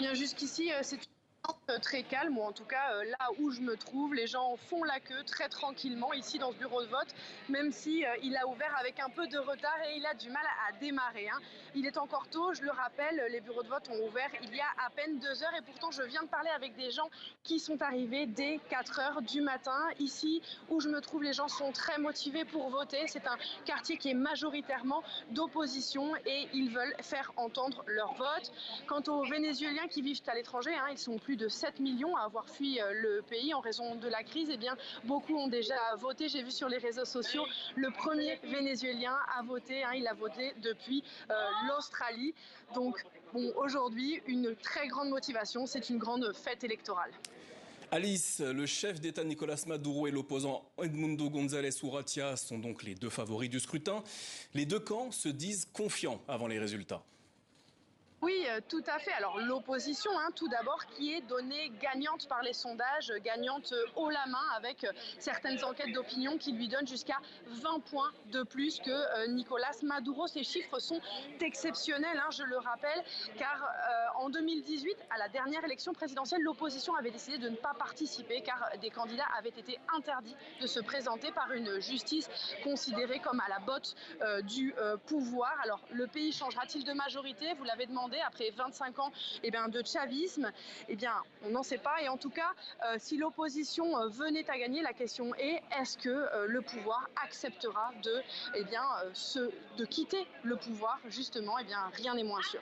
Bien jusqu'ici, c'est très calme, ou en tout cas là où je me trouve, les gens font la queue très tranquillement ici dans ce bureau de vote, même si il a ouvert avec un peu de retard et il a du mal à démarrer. Il est encore tôt, je le rappelle, les bureaux de vote ont ouvert il y a à peine 2 heures et pourtant je viens de parler avec des gens qui sont arrivés dès 4 heures du matin. Ici où je me trouve, les gens sont très motivés pour voter. C'est un quartier qui est majoritairement d'opposition et ils veulent faire entendre leur vote. Quant aux Vénézuéliens qui vivent à l'étranger, ils sont plus de 7 millions à avoir fui le pays en raison de la crise. Eh bien, beaucoup ont déjà voté. J'ai vu sur les réseaux sociaux le premier Vénézuélien à voter. Il a voté depuis l'Australie. Donc, bon, aujourd'hui, une très grande motivation. C'est une grande fête électorale. Alice, le chef d'État Nicolas Maduro et l'opposant Edmundo González Urrutia sont donc les deux favoris du scrutin. Les deux camps se disent confiants avant les résultats. Oui, tout à fait. Alors l'opposition, tout d'abord, qui est donnée gagnante par les sondages, gagnante haut la main avec certaines enquêtes d'opinion qui lui donnent jusqu'à 20 points de plus que Nicolas Maduro. Ces chiffres sont exceptionnels, je le rappelle, car en 2018, à la dernière élection présidentielle, l'opposition avait décidé de ne pas participer car des candidats avaient été interdits de se présenter par une justice considérée comme à la botte du pouvoir. Alors le pays changera-t-il de majorité? Vous l'avez demandé. Après 25 ans de chavisme, on n'en sait pas. Et en tout cas, si l'opposition venait à gagner, la question est: est-ce que le pouvoir acceptera de quitter le pouvoir? Justement, rien n'est moins sûr.